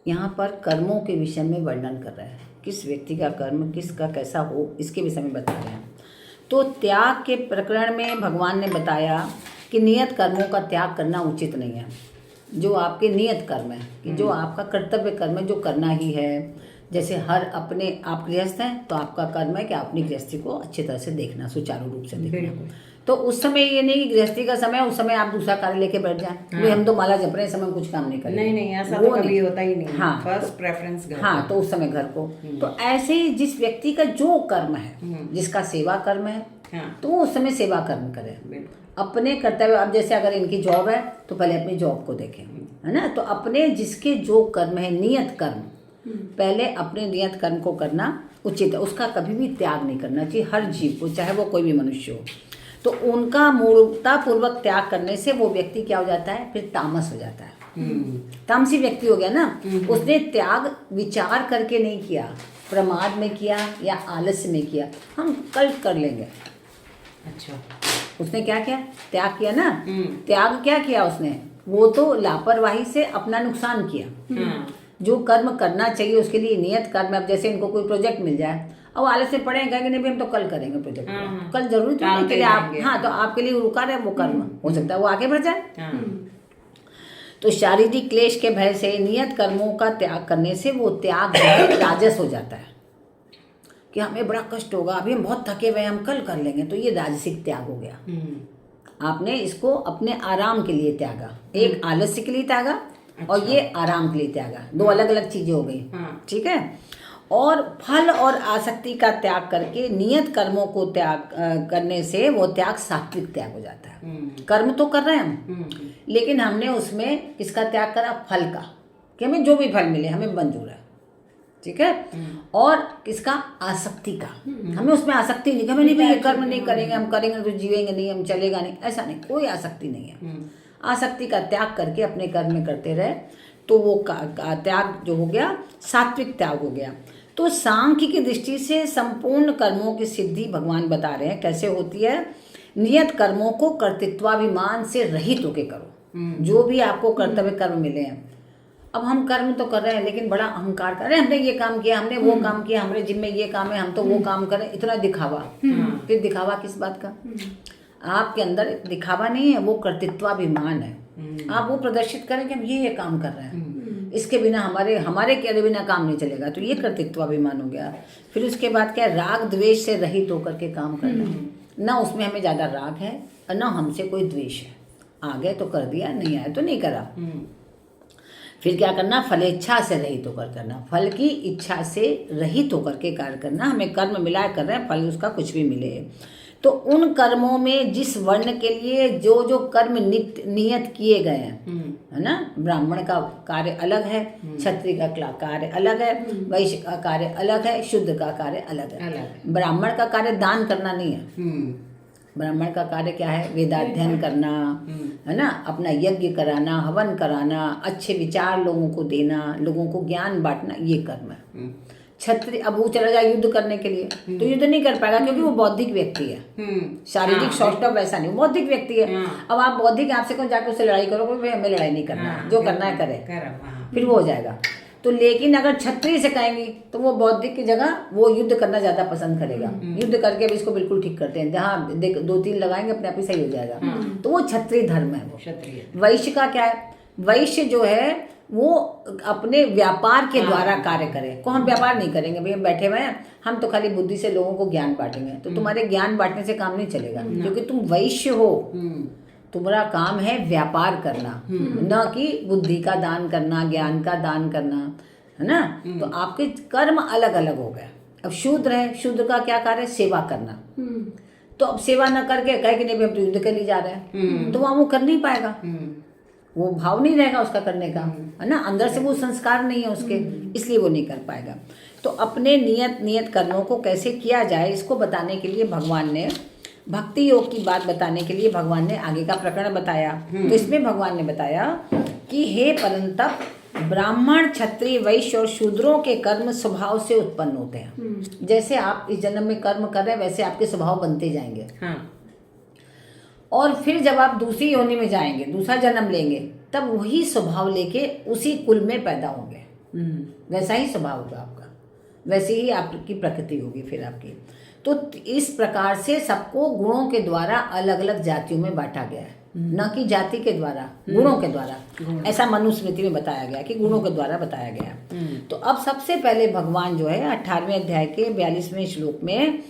यहाँ पर कर्मों के विषय में वर्णन कर रहे हैं, किस व्यक्ति का कर्म किसका कैसा हो इसके विषय में बता रहे हैं। तो त्याग के प्रकरण में भगवान ने बताया कि नियत कर्मों का त्याग करना उचित नहीं है। जो आपके नियत कर्म है कि जो आपका कर्तव्य कर्म है जो करना ही है, जैसे हर अपने आप गृहस्थ हैं तो आपका कर्म है कि अपनी गृहस्थी को अच्छी तरह से देखना, सुचारू रूप से देखना। तो उस समय ये नहीं कि गृहस्थी का समय उस समय आप दूसरा कार्य लेके बैठ जाएं। हाँ। हम तो माला जप रहे हैं, समय कुछ काम नहीं करेंगे। नहीं ऐसा तो कभी होता ही नहीं। हाँ, फर्स्ट प्रेफरेंस घर। हाँ, तो उस समय घर को। तो ऐसे ही जिस व्यक्ति का जो कर्म है, जिसका सेवा कर्म है, हाँ, तो उस समय सेवा कर्म करे अपने कर्तव्य। अब जैसे अगर इनकी जॉब है तो पहले अपनी जॉब को देखें, है ना। तो अपने जिसके जो कर्म है नियत कर्म, पहले अपने नियत कर्म को करना उचित है। उसका कभी भी त्याग नहीं करना चाहिए हर जीव को, चाहे वो कोई भी मनुष्य हो। तो उनका मूर्खता पूर्वक त्याग करने से वो व्यक्ति क्या हो जाता है, फिर तामस हो जाता है, तामसी व्यक्ति हो गया ना। उसने त्याग विचार करके नहीं किया, प्रमाद में किया या आलस्य में किया, हम कल कर लेंगे। अच्छा, उसने क्या किया, त्याग किया ना। त्याग क्या किया उसने, वो तो लापरवाही से अपना नुकसान किया। जो कर्म करना चाहिए उसके लिए नियत कर्म। अब जैसे इनको कोई प्रोजेक्ट मिल जाए, अब आलस से पढ़े कहेंगे नहीं भाई हम तो कल करेंगे प्रोजेक्ट, कल जरूरी तो नहीं के लिए आप, हाँ, तो आपके लिए रुका रहे वो कर्म, हो सकता है वो आगे बढ़ जाए। तो शारीरिक क्लेश के भय से नियत कर्मों का त्याग करने से वो त्याग राजस हो जाता है कि हमें बड़ा कष्ट होगा, अभी हम बहुत थके हुए हैं, हम कल कर लेंगे, तो ये राजसिक त्याग हो गया। आपने इसको अपने आराम के लिए त्यागा, एक आलस्य के लिए त्यागा। अच्छा। और ये आराम के लिए त्यागा, दो अलग अलग चीजें हो गई। ठीक है। और फल और आसक्ति का त्याग करके नियत कर्मों को त्याग करने से वो त्याग सात्विक त्याग हो जाता है। कर्म तो कर रहे हैं हम, लेकिन हमने उसमें किसका त्याग करा, फल का, कि हमें जो भी फल मिले हमें मंजूर है। ठीक है। और किसका, आसक्ति का, हमें उसमें आसक्ति नहीं, हमें नहीं भाई ये कर्म नहीं करेंगे, हम करेंगे तो जीवेंगे नहीं, हम चलेगा नहीं, ऐसा नहीं, कोई आसक्ति नहीं है। आसक्ति का त्याग करके अपने कर्म में करते रहे तो वो त्याग जो हो गया सात्विक त्याग हो गया। तो सांख्य की दृष्टि से संपूर्ण कर्मों की सिद्धि भगवान बता रहे हैं कैसे होती है। नियत कर्मों को कर्तृत्वाभिमान से रहित होके करो। जो भी आपको कर्तव्य कर्म मिले हैं, अब हम कर्म तो कर रहे हैं लेकिन बड़ा अहंकार कर रहे हैं, हमने ये काम किया, हमने वो काम किया, हमारे जिम्मे ये काम है, हम तो वो काम करें, इतना दिखावा। फिर दिखावा किस बात का, आपके अंदर दिखावा नहीं है, वो कर्तृत्वाभिमान है। आप वो प्रदर्शित करें कि हम ये काम कर रहे हैं, इसके बिना हमारे के बिना काम नहीं चलेगा, तो ये कर्तृत्वाभिमान हो गया। फिर उसके बाद क्या, राग द्वेष से रहित होकर के काम करना, ना उसमें हमें ज्यादा राग है और ना हमसे कोई द्वेष है। आ गए तो कर दिया, नहीं आए तो नहीं करा। फिर क्या करना, फलेच्छा से रहित होकर करना, फल की इच्छा से रहित होकर के कार्य करना। हमें कर्म मिला कर रहे हैं, फल उसका कुछ भी मिले, तो उन कर्मों में जिस वर्ण के लिए जो जो कर्म नियत किए गए हैं, है ना, ब्राह्मण का कार्य अलग है, क्षत्रिय का कार्य अलग है, वैश्य का कार्य अलग है, शूद्र का कार्य अलग है। ब्राह्मण का कार्य दान करना नहीं है। ब्राह्मण का कार्य क्या है, वेदाध्ययन करना, है ना, अपना यज्ञ कराना, हवन कराना, अच्छे विचार लोगों को देना, लोगों को ज्ञान बांटना, ये कर्म है। क्षत्रिय अब वो चला जाए युद्ध करने के लिए तो युद्ध नहीं कर पाएगा, क्योंकि वो बौद्धिक व्यक्ति है। शारीरिक सौष्ठव वैसा नहीं, बौद्धिक व्यक्ति है। अब आप बौद्धिक, आपसे कौन जाकर उससे लड़ाई करो, भाई हमें लड़ाई नहीं करना, जो करना है करे, फिर वो हो जाएगा। तो लेकिन अगर क्षत्रिय से कहेंगे तो वो बौद्धिक की जगह वो युद्ध करना ज्यादा पसंद करेगा। युद्ध करके अब इसको बिल्कुल ठीक करते हैं, जहाँ देख 2-3 लगाएंगे अपने आप ही सही हो जाएगा। तो वो क्षत्रिय धर्म है, वो क्षत्रिय। वैश्य का क्या है, वैश्य जो है वो अपने व्यापार के द्वारा कार्य करें। को हम व्यापार नहीं करेंगे, भाई हम बैठे हुए हैं, हम तो खाली बुद्धि से लोगों को ज्ञान बांटेंगे, तो तुम्हारे ज्ञान बांटने से काम नहीं चलेगा, क्योंकि तुम वैश्य हो। तुम्हारा काम है व्यापार करना, न कि बुद्धि का दान करना, ज्ञान का दान करना, है ना। तो आपके कर्म अलग अलग हो गए। अब शूद्र है, शूद्र का क्या कार्य है, सेवा करना। तो अब सेवा न करके कहे कि नहीं भाई हम तो युद्ध के लिए जा रहे हैं, तो वहां वो कर नहीं पाएगा, वो भाव नहीं रहेगा उसका करने का, है ना, अंदर से वो संस्कार नहीं है उसके, इसलिए वो नहीं कर पाएगा। तो अपने नियत कर्मों को कैसे किया जाए इसको बताने के लिए भगवान ने, भक्ति योग की बात बताने के लिए भगवान ने आगे का प्रकरण बताया। तो इसमें भगवान ने बताया कि हे परंतप, ब्राह्मण, क्षत्रिय, वैश्य और शूद्रों के कर्म स्वभाव से उत्पन्न होते हैं। जैसे आप इस जन्म में कर्म कर रहे हैं वैसे आपके स्वभाव बनते जाएंगे। और फिर जब आप दूसरी योनि में जाएंगे, दूसरा जन्म लेंगे, तब वही स्वभाव लेके उसी कुल में पैदा होंगे। वैसा ही स्वभाव होगा आपका, वैसी ही आपकी प्रकृति होगी फिर आपकी। तो इस प्रकार से सबको गुणों के द्वारा अलग अलग जातियों में बांटा गया है, न कि जाति के द्वारा, गुणों के द्वारा। ऐसा मनुस्मृति में बताया गया कि गुणों के द्वारा बताया गया। तो अब सबसे पहले भगवान जो है 18वें अध्याय के 42वें श्लोक में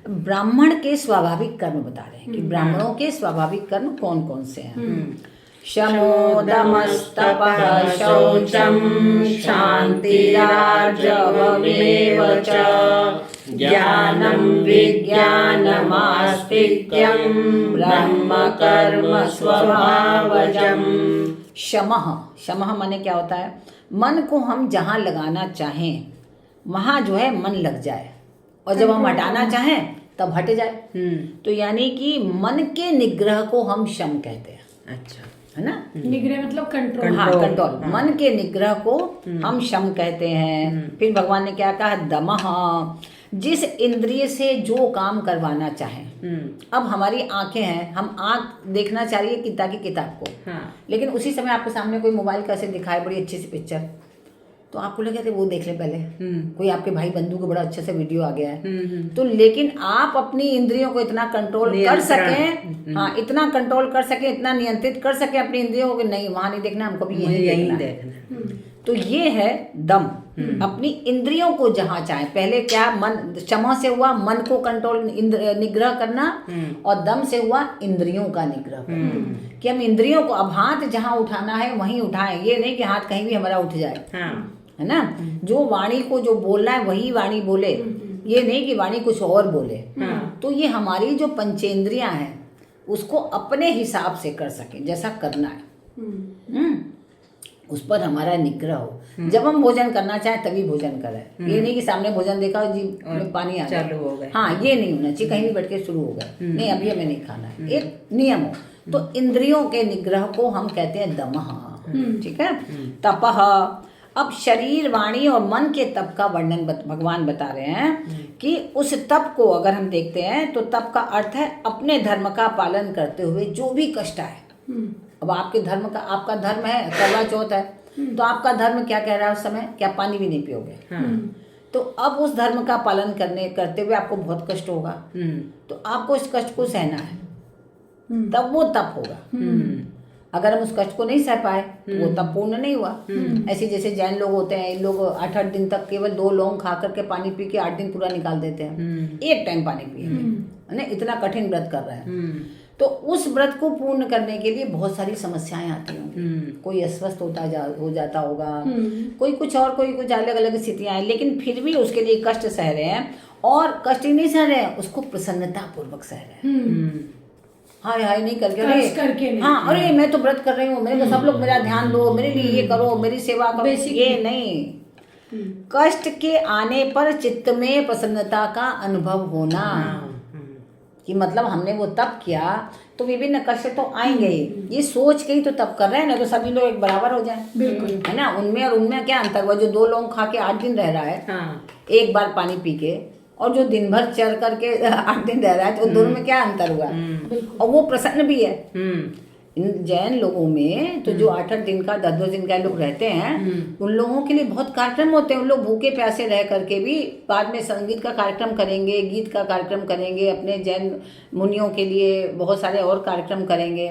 ब्राह्मण के स्वाभाविक कर्म बता रहे हैं कि ब्राह्मणों के स्वाभाविक कर्म कौन कौन से हैं। शमो दमस्तपः शौचम शान्तिरार्जवमेव च ज्ञानं विज्ञानमास्तिक्यं ब्रह्म कर्म स्वभावजम्। शमः माने क्या होता है? मन को हम जहाँ लगाना चाहें वहाँ जो है मन लग जाए, और जब हम हटाना चाहें तब हट जाए। तो यानी कि मन के निग्रह को हम शम कहते हैं। अच्छा, है ना? निग्रह मतलब कंट्रोल। हाँ, कंट्रोल। मन के निग्रह को हम शम कहते हैं। फिर भगवान ने क्या कहा? दमः, जिस इंद्रिय से जो काम करवाना चाहे। अब हमारी आंखें हैं, हम आंख देखना चाह रही है किताब की किताब को, लेकिन उसी समय आपके सामने कोई मोबाइल कैसे दिखाए बड़ी अच्छी सी पिक्चर, तो आपको लगे थे वो देख ले पहले। कोई आपके भाई बंधु को बड़ा अच्छे से वीडियो आ गया है, तो लेकिन आप अपनी इंद्रियों को इतना कंट्रोल कर सकें, हाँ, इतना कंट्रोल कर सके, इतना नियंत्रित कर सके अपनी इंद्रियों को, नहीं वहां नहीं देखना, हमको भी यही देखना। तो ये है दम, अपनी इंद्रियों को जहाँ चाहे। पहले क्या? मन, क्षमा से हुआ मन को कंट्रोल निग्रह करना, और दम से हुआ इंद्रियों का निग्रह करना, कि हम इंद्रियों को अब हाथ जहाँ उठाना है वहीं उठाएं। ये नहीं कि हाथ कहीं भी हमारा उठ जाए, है ना? जो वाणी को जो बोलना है वही वाणी बोले, ये नहीं कि वाणी कुछ और बोले। तो ये हमारी जो पंचेंद्रियां हैं उसको अपने हिसाब से कर सके, जैसा करना है। उस पर हमारा निग्रह हो। जब हम भोजन करना चाहें तभी भोजन करें। ये नहीं कि सामने भोजन देखा जी में पानी आ चालू हो गए। हाँ, ये नहीं होना चाहिए। कहीं भी बैठ के शुरू हो गए, नहीं अभी हमें नहीं खाना है, एक नियम हो। तो इंद्रियों के निग्रह को हम कहते हैं दमः। ठीक है? तपः, अब शरीर, वाणी और मन के तप का वर्णन भगवान बता रहे हैं कि उस तप को अगर हम देखते हैं तो तप का अर्थ है अपने धर्म का पालन करते हुए जो भी कष्ट आए। अब आपके धर्म का, आपका धर्म है करवा चौथ है, तो आपका धर्म क्या कह रहा है उस समय? क्या पानी भी नहीं पियोगे? तो अब उस धर्म का पालन करते हुए आपको बहुत कष्ट होगा, तो आपको इस कष्ट को सहना है, तब वो तप होगा। अगर हम उस कष्ट को नहीं सह पाए तो वो तप पूर्ण नहीं हुआ। ऐसे जैसे जैन लोग होते हैं, इन लोग 8-8 दिन तक केवल 2 लौंग खा करके पानी पी के 8 दिन पूरा निकाल देते हैं, एक टाइम पानी पिएंगे, है ना? इतना कठिन व्रत कर रहे हैं। तो उस व्रत को पूर्ण करने के लिए बहुत सारी समस्याएं आती होंगी। कोई अस्वस्थ हो जाता होगा, कोई कुछ और, कोई कुछ अलग अलग स्थितियां हैं, लेकिन फिर भी उसके लिए कष्ट सह रहे हैं। और कष्ट ही नहीं सह रहे हैं, उसको प्रसन्नता पूर्वक सह रहे हैं। हाय हाय नहीं करके, अरे हाँ, अरे मैं तो व्रत कर रही हूँ, मेरे को सब लोग मेरा ध्यान दो, मेरे लिए ये करो, मेरी सेवा करो, ये नहीं। कष्ट के आने पर चित्त में प्रसन्नता का अनुभव होना, कि मतलब हमने वो तप किया तो विभिन्न कष्ट तो आएंगे ही, ये सोच के ही तो तप कर रहे हैं ना, तो सभी लोग एक बराबर हो जाए, बिल्कुल, है ना? उनमें और उनमें क्या अंतर हुआ? जो 2 लौंग खा के 8 दिन रह रहा है, एक बार पानी पी के, और जो दिन भर चर करके 8 दिन रह रहा है, तो दोनों में क्या अंतर हुआ? और वो प्रसन्न भी है। इन जैन लोगों में तो जो 8-8 दिन का 10-10 दिन का लोग रहते हैं, उन लोगों के लिए बहुत कार्यक्रम होते हैं। उन लोग भूखे प्यासे रह करके भी बाद में संगीत का कार्यक्रम करेंगे, गीत का कार्यक्रम करेंगे, अपने जैन मुनियों के लिए बहुत सारे और कार्यक्रम करेंगे।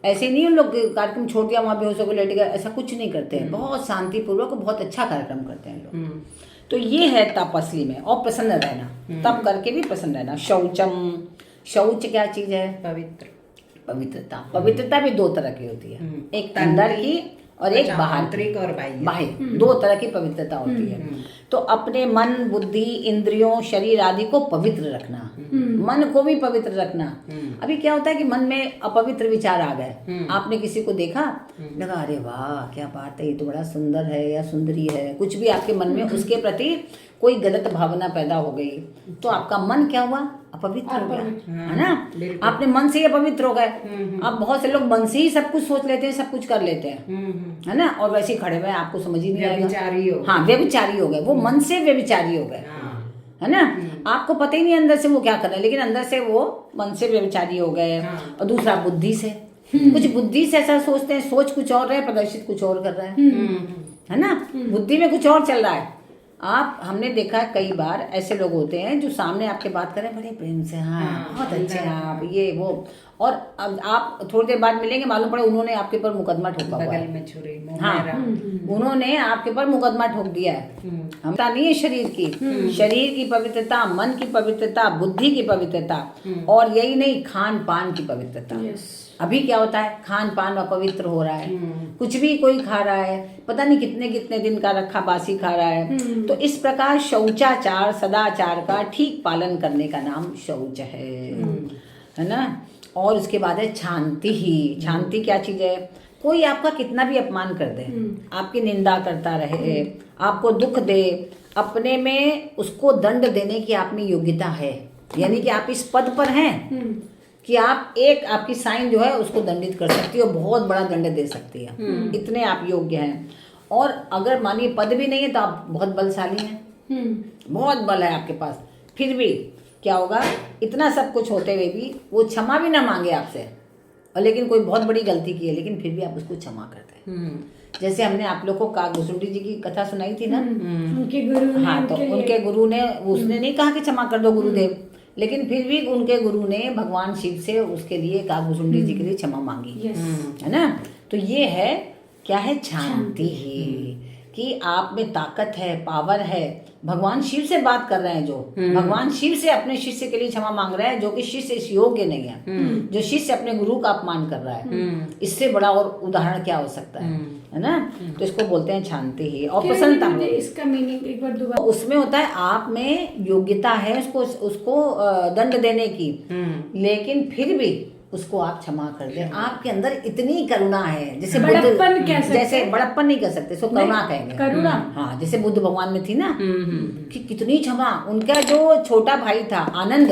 ऐसे नहीं उन लोग कार्यक्रम छोड़ दिया वहाँ बेहोश होकर लेट गए, ऐसा कुछ नहीं करते हैं। बहुत शांतिपूर्वक बहुत अच्छा कार्यक्रम करते हैं लोग। तो ये है तप असली में, और प्रसन्न रहना, तप करके भी प्रसन्न रहना। शौचम, शौच क्या चीज है? पवित्रता। पवित्रता भी 2 तरह की होती है, एक अंदर की और एक बाहर और बाह्य, 2 तरह की पवित्रता होती है। तो अपने मन, बुद्धि, इंद्रियों, शरीर आदि को पवित्र रखना, मन को भी पवित्र रखना। अभी क्या होता है कि मन में अपवित्र विचार आ गए, आपने किसी को देखा, लगा अरे वाह क्या बात है, ये तो बड़ा सुंदर है या सुंदरी है, कुछ भी आपके मन में उसके प्रति कोई गलत भावना पैदा हो गई, तो आपका मन क्या हुआ? अपवित्र हो गया, है ना? आपने मन से ही अपवित्र हो गए। अब बहुत से लोग मन से ही सब कुछ सोच लेते हैं, सब कुछ कर लेते हैं, है ना? और वैसे ही खड़े हुए आपको समझ ही नहीं आएगा। हाँ, व्यभिचारी हो गए, वो मन से व्यभिचारी हो गए, है ना? आपको पता ही नहीं अंदर से वो क्या कर रहे हैं, लेकिन अंदर से वो मन से व्यभिचारी हो गए। और दूसरा बुद्धि से, कुछ बुद्धि से ऐसा सोचते हैं, सोच कुछ और रहे, प्रदर्शित कुछ और कर रहे हैं, है ना, बुद्धि में कुछ और चल रहा है। आप हमने देखा है कई बार ऐसे लोग होते हैं जो सामने आपके बात करें बड़े प्रेम से, हाँ बहुत अच्छे हैं आप, ये वो, और अब आप थोड़ी देर बाद मिलेंगे, मालूम पड़े उन्होंने आपके ऊपर मुकदमा ठोका हुआ बगल है। में छुरी, मुंह हाँ, में राम। उन्होंने आपके ऊपर मुकदमा ठोक दिया है। हमता नहीं है शरीर की, शरीर की पवित्रता, मन की पवित्रता, बुद्धि की पवित्रता, और यही नहीं, खान पान की पवित्रता। अभी क्या होता है, खान पान अपवित्र हो रहा है, कुछ भी कोई खा रहा है, पता नहीं कितने कितने दिन का रखा बासी खा रहा है। तो इस प्रकार शौचाचार, सदाचार का ठीक पालन करने का नाम शौच है ना। और उसके बाद है शांति ही। शांति क्या चीज है, कोई आपका कितना भी अपमान कर दे, आपकी निंदा करता रहे, आपको दुख दे, अपने में उसको दंड देने की आप में योग्यता है। यानी कि आप इस पद पर हैं कि आप एक आपकी साइन जो है उसको दंडित कर सकती हो, बहुत बड़ा दंड दे सकती है, इतने आप योग्य हैं। और अगर मानिए पद भी नहीं है तो आप बहुत बलशाली हैं, बहुत बल है आपके पास, फिर भी क्या होगा, इतना सब कुछ होते हुए भी वो क्षमा भी ना मांगे आपसे, और लेकिन कोई बहुत बड़ी गलती की है लेकिन फिर भी आप उसको क्षमा करते हैं। जैसे हमने आप लोग को कागभूषुंडी जी की कथा सुनाई थी ना, उनके गुरु ने, हाँ, तो उनके गुरु ने, उसने नहीं कहा कि क्षमा कर दो गुरुदेव, लेकिन फिर भी उनके गुरु ने भगवान शिव से उसके लिए कागभूषुंडी जी के लिए क्षमा मांगी, है ना। तो ये है क्या है, शांति ही, कि आप में ताकत है, पावर है। भगवान शिव से बात कर रहे हैं, जो भगवान शिव से अपने शिष्य के लिए क्षमा मांग रहे हैं, जो कि शिष्य इस योग्य नहीं है, जो शिष्य अपने गुरु का अपमान कर रहा है। इससे बड़ा और उदाहरण क्या हो सकता है ना। तो इसको बोलते हैं शांति ही। और प्रसन्नता, इसका मीनिंग एक बार दोबारा। उसमें होता है आप में योग्यता है उसको दंड देने की, लेकिन फिर भी उसको आप क्षमा कर दें। आपके अंदर इतनी करुणा है, जैसे बड़प्पन कह सकते, जैसे बड़प्पन नहीं कह सकते, इसको करुणा कहेंगे, करुणा। हाँ, जैसे बुद्ध भगवान में थी ना, कि कितनी क्षमा। उनका जो छोटा भाई था आनंद,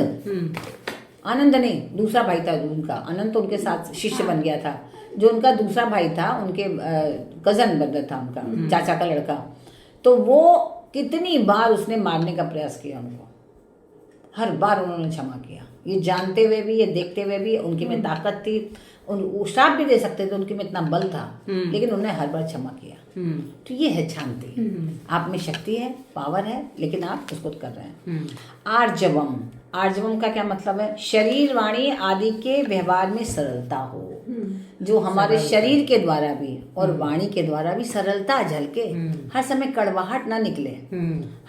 आनंद नहीं, दूसरा भाई था उनका, आनंद तो उनके साथ शिष्य बन गया था। जो उनका दूसरा भाई था, उनके कजन ब्रदर था उनका, चाचा का लड़का, तो वो कितनी बार उसने मारने का प्रयास किया उनको, हर बार उन्होंने क्षमा किया। ये जानते हुए भी, ये देखते हुए भी, उनकी में ताकत थी, वो श्राप भी दे सकते थे, उनके में इतना बल था, लेकिन उन्होंने हर बार क्षमा किया। तो ये है शांति। आप में शक्ति है, पावर है, लेकिन आप उसको कर रहे हैं। आर्जवम, आर्जवम का क्या मतलब है, शरीर वाणी आदि के व्यवहार में सरलता हो, जो हमारे शरीर के द्वारा भी और वाणी के द्वारा भी सरलता झलके, हर समय कड़वाहट ना निकले,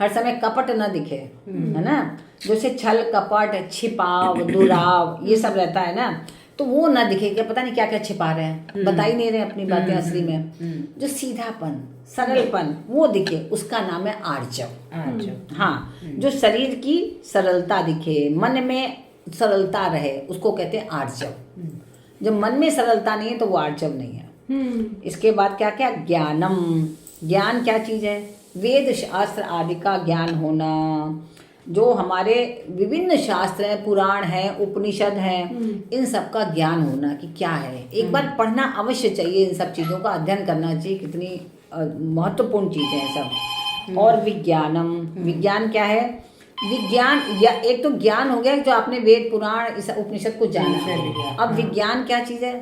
हर समय कपट ना दिखे, है ना। जैसे छल कपट, छिपाव, दुराव, ये सब रहता है ना, तो वो ना दिखे कि पता नहीं क्या क्या छिपा रहे हैं, बता ही नहीं रहे अपनी बातें असली में। जो सीधापन, सरलपन वो दिखे, उसका नाम है आर्जव। हाँ, जो शरीर की सरलता दिखे, मन में सरलता रहे, उसको कहते हैं आर्जव। जब मन में सरलता नहीं है तो वो आर्जव नहीं है। इसके बाद क्या क्या, ज्ञानम। ज्ञान क्या चीज है, वेद शास्त्र आदि का ज्ञान होना, जो हमारे विभिन्न शास्त्र हैं, पुराण हैं, उपनिषद हैं, इन सब का ज्ञान होना कि क्या है। एक बार पढ़ना अवश्य चाहिए, इन सब चीज़ों का अध्ययन करना चाहिए, कितनी महत्वपूर्ण चीज़ है सब। और विज्ञानम, विज्ञान क्या है, विज्ञान या एक तो ज्ञान हो गया जो आपने वेद पुराण इस उपनिषद को जाना। अब विज्ञान क्या चीज़ है,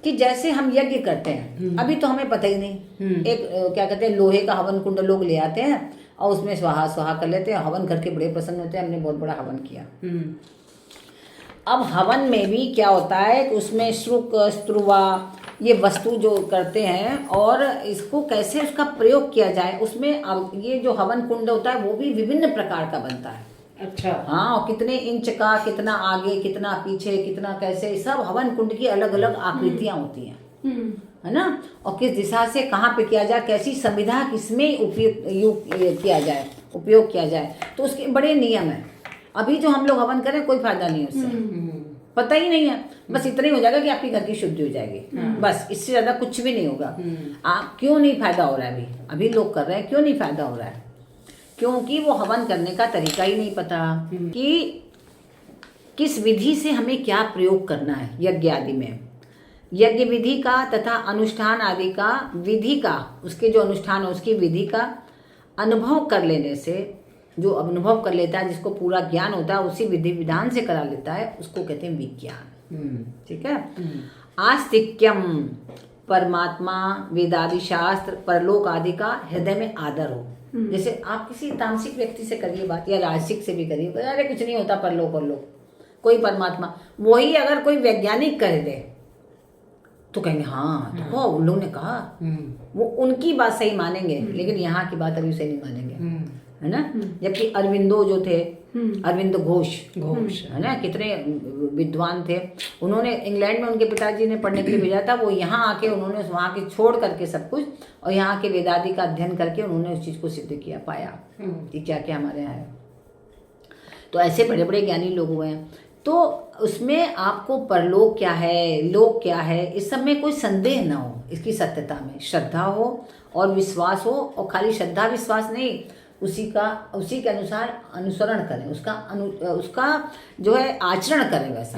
कि जैसे हम यज्ञ करते हैं, अभी तो हमें पता ही नहीं, एक क्या कहते हैं, लोहे का हवन कुंड लोग ले आते हैं और उसमें स्वाहा स्वाहा कर लेते हैं, हवन करके बड़े प्रसन्न होते हैं, हमने बहुत बड़ा हवन किया। अब हवन में भी क्या होता है कि उसमें श्रुक स्त्रुवा ये वस्तु जो करते हैं, और इसको कैसे उसका प्रयोग किया जाए, उसमें अब ये जो हवन कुंड होता है वो भी विभिन्न प्रकार का बनता है। अच्छा, हाँ, और कितने इंच का, कितना आगे, कितना पीछे, कितना कैसे, सब हवन कुंड की अलग अलग आकृतियां होती हैं, है ना। और किस दिशा से कहाँ पे किया जाए, कैसी संविधा किसमें उपयोग किया जाए, तो उसके बड़े नियम है। अभी जो हम लोग हवन करें कोई फायदा नहीं है उससे, पता ही नहीं है, बस इतना ही हो जाएगा कि आपकी घर की शुद्धि हो जाएगी, बस, इससे ज्यादा कुछ भी नहीं होगा। आप क्यों नहीं फायदा हो रहा है, अभी लोग कर रहे हैं, क्यों नहीं फायदा हो रहा है, क्योंकि वो हवन करने का तरीका ही नहीं पता कि किस विधि से हमें क्या प्रयोग करना है यज्ञ आदि में। यज्ञ विधि का तथा अनुष्ठान आदि का विधि का, उसके जो अनुष्ठान है उसकी विधि का अनुभव कर लेने से, जो अनुभव कर लेता है, जिसको पूरा ज्ञान होता है, उसी विधि विधान से करा लेता है, उसको कहते हैं विज्ञान। ठीक है। आस्तिक्यम, परमात्मा, वेदादि शास्त्र, परलोक आदि का हृदय में आदर हो। जैसे आप किसी तामसिक व्यक्ति से करिए बात, या राजसिक से भी करिए, अरे कुछ नहीं होता परलोक परलोक, कोई परमात्मा। वही अगर कोई वैज्ञानिक कर दे तो कहेंगे हाँ देखो उन लोगों ने कहा, वो उनकी बात सही मानेंगे, लेकिन यहाँ की बात अभी सही नहीं मानेंगे, है ना। जबकि अरविंदो जो थे, अरविंद घोष है ना, कितने विद्वान थे। उन्होंने इंग्लैंड में उनके पिताजी ने पढ़ने के लिए भेजा था, वो यहाँ आके उन्होंने वहाँ के छोड़ करके सब कुछ और यहाँ के वेदादि का अध्ययन करके उन्होंने उस चीज़ को सिद्ध किया, पाया कि क्या क्या हमारे यहाँ है। तो ऐसे बड़े बड़े ज्ञानी लोग हुए हैं। तो उसमें आपको परलोक क्या है, लोक क्या है, इस सब में कोई संदेह ना हो, इसकी सत्यता में श्रद्धा हो और विश्वास हो। और खाली श्रद्धा विश्वास नहीं, उसी के अनुसार अनुसरण करें, उसका जो है आचरण करें, वैसा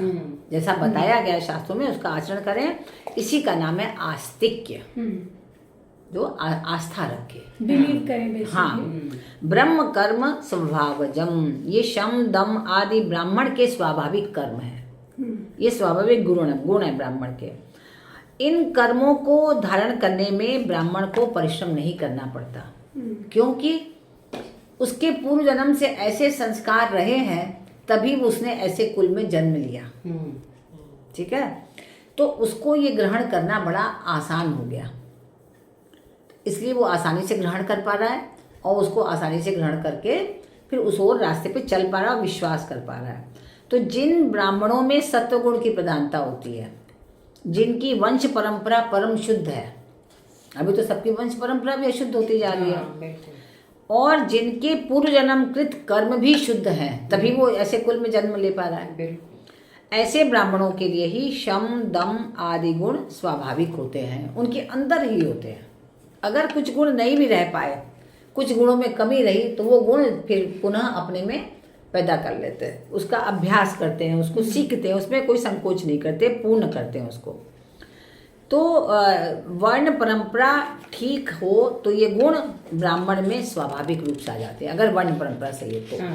जैसा बताया गया है शास्त्रों में उसका आचरण करें। इसी का नाम है आस्तिक्य, जो आस्था रखे, बिलीव करें बेसिकली। हाँ, ब्रह्म कर्म स्वभावजम, ये शम दम आदि ब्राह्मण के स्वाभाविक कर्म है, ये स्वाभाविक गुण है ब्राह्मण के। इन कर्मों को धारण करने में ब्राह्मण को परिश्रम नहीं करना पड़ता, क्योंकि उसके पूर्व जन्म से ऐसे संस्कार रहे हैं, तभी उसने ऐसे कुल में जन्म लिया। ठीक है, तो उसको ये ग्रहण करना बड़ा आसान हो गया, इसलिए वो आसानी से ग्रहण कर पा रहा है और उसको आसानी से ग्रहण करके फिर उस और रास्ते पे चल पा रहा है, विश्वास कर पा रहा है। तो जिन ब्राह्मणों में सत्वगुण की प्रधानता होती है, जिनकी वंश परंपरा परम शुद्ध है, अभी तो सबकी वंश परंपरा भी अशुद्ध होती जा रही है, और जिनके पूर्व जन्म कृत कर्म भी शुद्ध हैं, तभी वो ऐसे कुल में जन्म ले पा रहा है। ऐसे ब्राह्मणों के लिए ही शम दम आदि गुण स्वाभाविक होते हैं, उनके अंदर ही होते हैं। अगर कुछ गुण नहीं भी रह पाए, कुछ गुणों में कमी रही, तो वो गुण फिर पुनः अपने में पैदा कर लेते हैं, उसका अभ्यास करते हैं, उसको सीखते हैं, उसमें कोई संकोच नहीं करते, पूर्ण करते हैं उसको। तो वर्ण परंपरा ठीक हो तो ये गुण ब्राह्मण में स्वाभाविक रूप से आ जाते हैं, अगर वर्ण परंपरा सही है तो।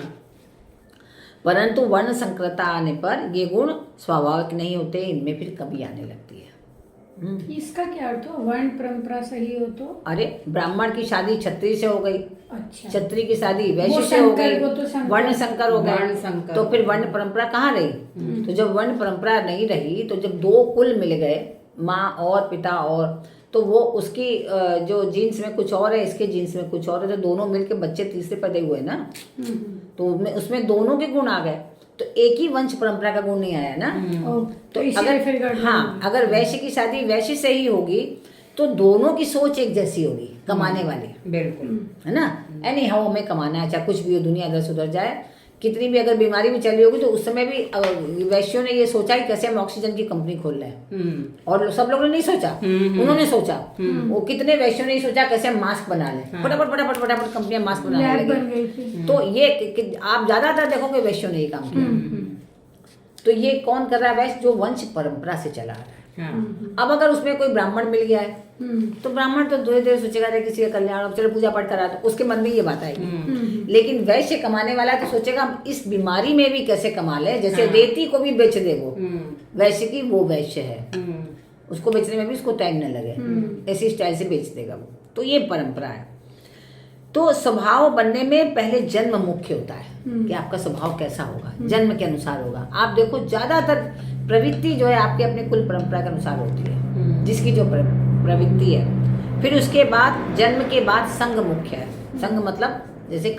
परंतु वर्ण संकरता आने पर ये गुण स्वाभाविक नहीं होते, इनमें फिर कमी आने लगती है। इसका क्या अर्थ हो, वर्ण परंपरा सही हो तो? अरे ब्राह्मण की शादी क्षत्रिय से हो गई, अच्छा, क्षत्रिय की शादी वैश्य से हो गई, वर्ण संकर हो गए, तो फिर वर्ण परंपरा कहाँ रही? तो जब वर्ण परंपरा नहीं रही, तो जब दो कुल मिल गए, माँ और पिता और, तो वो उसकी जो जीन्स में कुछ और है, इसके जीन्स में कुछ और है, तो दोनों मिलके बच्चे तीसरे पैदा हुए ना, तो उसमें दोनों के गुण आ गए, तो एक ही वंश परंपरा का गुण नहीं आया ना। तो अगर फिर अगर वैश्य की शादी वैश्य से ही होगी, तो दोनों की सोच एक जैसी होगी, कमाने वाली, बिल्कुल, है ना। एनी हाउ हमें कमाना है, चाहे कुछ भी हो, दुनिया अगर सुधर जाए, कितनी भी अगर बीमारी भी चली होगी, तो उस समय भी वैश्यों ने ये सोचा कि कैसे हम ऑक्सीजन की कंपनी खोल रहे हैं, और सब लोगों ने नहीं सोचा, उन्होंने सोचा। वो कितने वैश्यों ने नहीं सोचा कैसे हम मास्क बना लें, फटाफट फटाफट फटाफट कंपनियां मास्क बनाने लगी। तो ये आप ज्यादातर देखोगे वैश्यों ने ये काम किया। तो ये कौन कर रहा है? वैश्य, जो वंश परंपरा से चला रहा है। अब अगर उसमें कोई ब्राह्मण मिल गया है, तो ब्राह्मण तो धीरे धीरे सोचेगा किसी का कल्याण, चलो पूजा पाठ करा, तो उसके मन में ये बात आएगी। लेकिन वैश्य कमाने वाला तो सोचेगा हम इस बीमारी में भी कैसे कमा ले, जैसे रेती को भी बेच दे वो, वैश्य की वो वैश्य है, उसको बेचने में भी उसको टाइम न लगे, ऐसी स्टाइल से बेच देगा वो। तो ये परंपरा है। तो स्वभाव बनने में पहले जन्म मुख्य होता है, कि आपका स्वभाव कैसा होगा, जन्म के अनुसार होगा। आप देखो ज्यादातर प्रवृत्ति जो है आपके अपने कुल परंपरा के अनुसार होती है, जिसकी जो प्रवृत्ति है। फिर उसके बाद जन्म के बाद संग मुख्य है। संग मतलब जैसे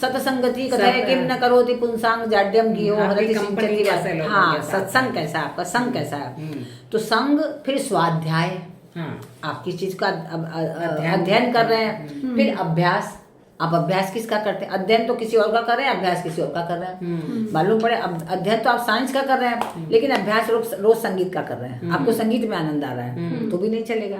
सतसंगति कथय किम न करोति पुंसांग जाड्यम गियो हरति सिंचति। हाँ, सत्संग कैसा है आपका, संग कैसा है। तो संग, फिर स्वाध्याय, आप किस चीज का अध्ययन कर रहे हैं। फिर अभ्यास, आप अभ्यास किसका करते हैं? अध्ययन तो किसी और का कर रहे हैं, अभ्यास किसी और का कर रहे हैं। मालूम पड़े अध्ययन तो आप साइंस का कर रहे हैं, लेकिन अभ्यास रोज संगीत का कर रहे हैं, आपको संगीत में आनंद आ रहा है, तो भी नहीं चलेगा।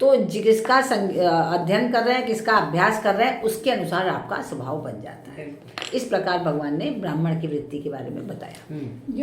तो किसका अध्ययन कर रहे हैं, किसका अभ्यास कर रहे हैं, उसके अनुसार आपका स्वभाव बन जाता है। इस प्रकार भगवान ने ब्राह्मण की वृत्ति के बारे में बताया।